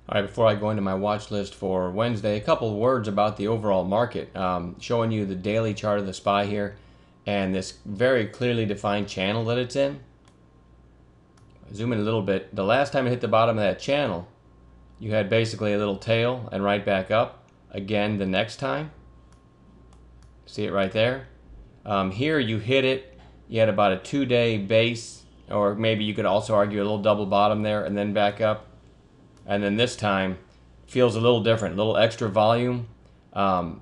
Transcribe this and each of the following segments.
All right, before I go into my watch list for Wednesday, a couple of words about the overall market. Showing you the daily chart of the SPY here and this very clearly defined channel that it's in. Zoom in a little bit. The last time it hit the bottom of that channel, you had basically a little tail and right back up. Again, the next time. See it right there? Here you hit it. You had about a 2-day base, or maybe you could also argue a little double bottom there and then back up. And then this time feels a little different, a little extra volume, and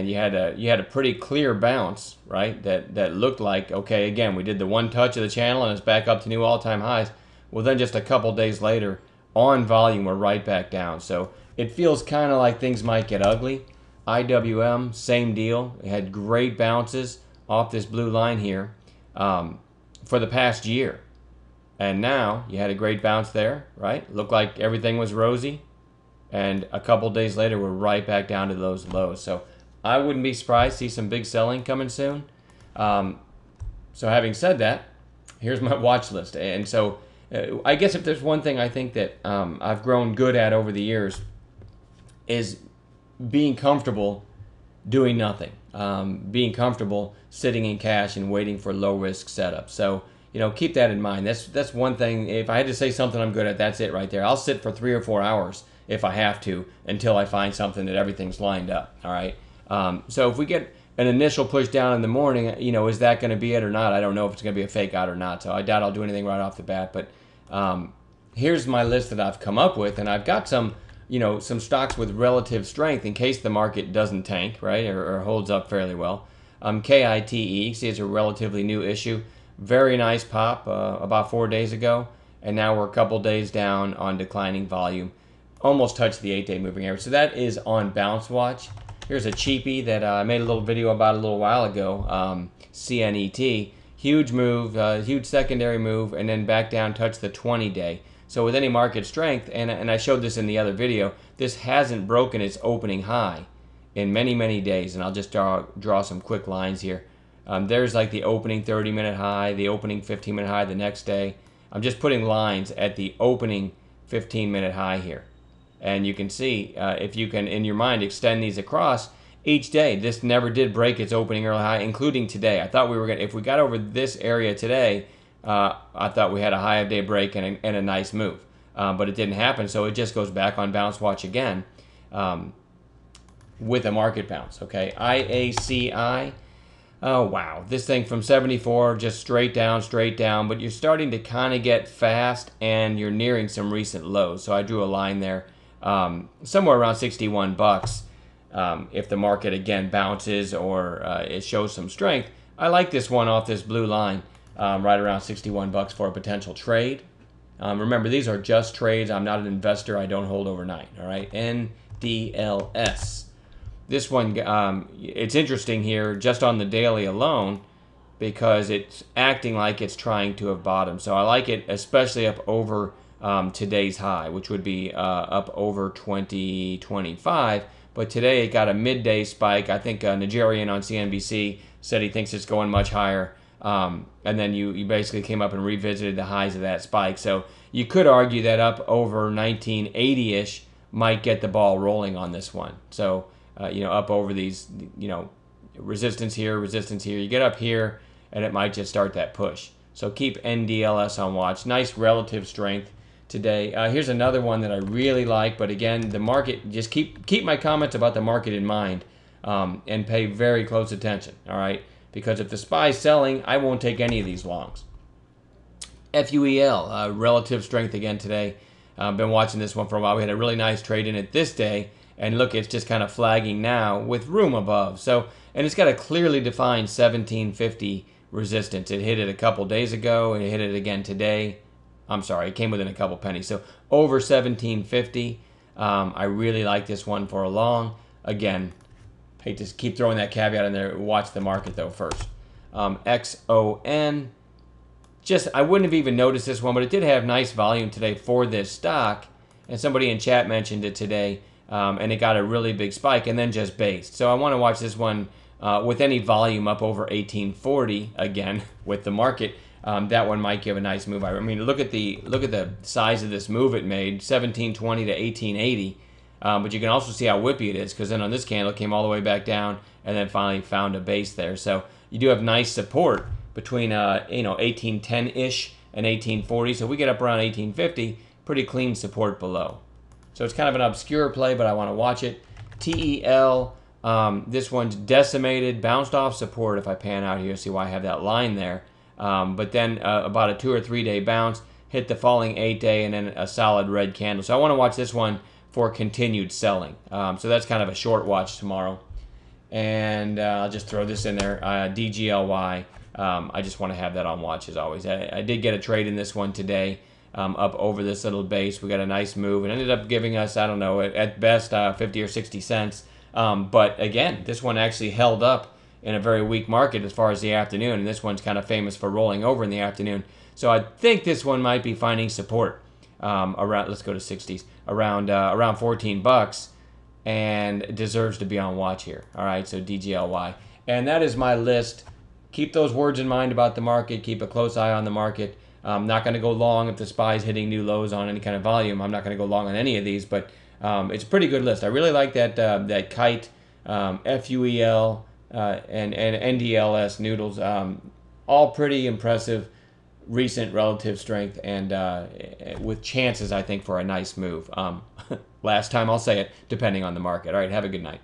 you had a pretty clear bounce, right? That looked like, okay, again, we did the one touch of the channel and it's back up to new all-time highs. Well, then just a couple days later, on volume, we're right back down. So it feels kind of like things might get ugly. IWM, same deal. It had great bounces off this blue line here for the past year. And now you had a great bounce there, right? Looked like everything was rosy. And a couple days later, we're right back down to those lows. So I wouldn't be surprised to see some big selling coming soon. So having said that, here's my watch list. And so I guess if there's one thing I think that I've grown good at over the years is being comfortable doing nothing. Being comfortable sitting in cash and waiting for low risk setups. So keep that in mind. That's one thing. If I had to say something I'm good at, that's it right there. I'll sit for 3 or 4 hours if I have to until I find something that everything's lined up. All right. So if we get an initial push down in the morning, is that going to be it or not? I don't know if it's going to be a fake out or not. So I doubt I'll do anything right off the bat. But here's my list that I've come up with, and I've got some stocks with relative strength in case the market doesn't tank, right, or holds up fairly well. KITE, see, it's a relatively new issue. Very nice pop about 4 days ago, and now we're a couple days down on declining volume. Almost touched the 8-day moving average. So that is on Bounce Watch. Here's a cheapie that I made a little video about a little while ago, CNET. Huge move, huge secondary move, and then back down, touched the 20-day. So with any market strength, and I showed this in the other video, this hasn't broken its opening high in many, many days. And I'll just draw some quick lines here. There's like the opening 30-minute high, the opening 15-minute high the next day. I'm just putting lines at the opening 15-minute high here. And you can see, if you can, in your mind, extend these across each day. This never did break its opening early high, including today. I thought we were going to, if we got over this area today, I thought we had a high of day break and a nice move. But it didn't happen, so it just goes back on Bounce Watch again with a market bounce. Okay, IACI. Oh, wow. This thing from 74, just straight down, but you're starting to kind of get fast and you're nearing some recent lows. So I drew a line there somewhere around 61 bucks. If the market, again, bounces or it shows some strength, I like this one off this blue line right around 61 bucks for a potential trade. Remember, these are just trades. I'm not an investor. I don't hold overnight. All right, NDLS. This one, it's interesting here just on the daily alone because it's acting like it's trying to have bottomed. So I like it, especially up over today's high, which would be up over 2025. But today it got a midday spike. I think Nigerian on CNBC said he thinks it's going much higher. And then you basically came up and revisited the highs of that spike. So you could argue that up over 1980-ish might get the ball rolling on this one. So up over these, resistance here. You get up here, and it might just start that push. So keep NDLS on watch. Nice relative strength today. Here's another one that I really like, but again, the market, just keep my comments about the market in mind and pay very close attention, all right? Because if the SPY's selling, I won't take any of these longs. FUEL, relative strength again today. I've been watching this one for a while. We had a really nice trade in it this day. And look, it's just kind of flagging now with room above. So, and it's got a clearly defined 1750 resistance. It hit it a couple days ago. It hit it again today. I'm sorry, it came within a couple pennies. So over 1750. I really like this one for a long. Again, hate to keep throwing that caveat in there. Watch the market though first. XON. I wouldn't have even noticed this one, but it did have nice volume today for this stock. And somebody in chat mentioned it today. And it got a really big spike and then just based. So I want to watch this one with any volume up over 1840 again with the market. that one might give a nice move. I mean, look at the size of this move it made, 1720 to 1880. But you can also see how whippy it is, because then on this candle it came all the way back down and then finally found a base there. So you do have nice support between 1810-ish and 1840. So we get up around 1850, pretty clean support below. So it's kind of an obscure play, but I want to watch it. TEL, this one's decimated, bounced off support. If I pan out here, see why I have that line there. But then about a 2 or 3 day bounce, hit the falling 8 day, and then a solid red candle. So I want to watch this one for continued selling. So that's kind of a short watch tomorrow. And I'll just throw this in there, DGLY. I just want to have that on watch as always. I did get a trade in this one today, up over this little base. We got a nice move. It ended up giving us, I don't know, at best 50 or 60 cents. But again, this one actually held up in a very weak market as far as the afternoon, and this one's kind of famous for rolling over in the afternoon. So I think this one might be finding support around, let's go to 60s, around 14 bucks, and deserves to be on watch here. All right, so DGLY. And that is my list. Keep those words in mind about the market. Keep a close eye on the market. I'm not going to go long if the SPY is hitting new lows on any kind of volume. I'm not going to go long on any of these, but it's a pretty good list. I really like that that Kite, FUEL, and NDLS noodles. All pretty impressive recent relative strength, and with chances, I think, for a nice move. Last time I'll say it, depending on the market. All right, have a good night.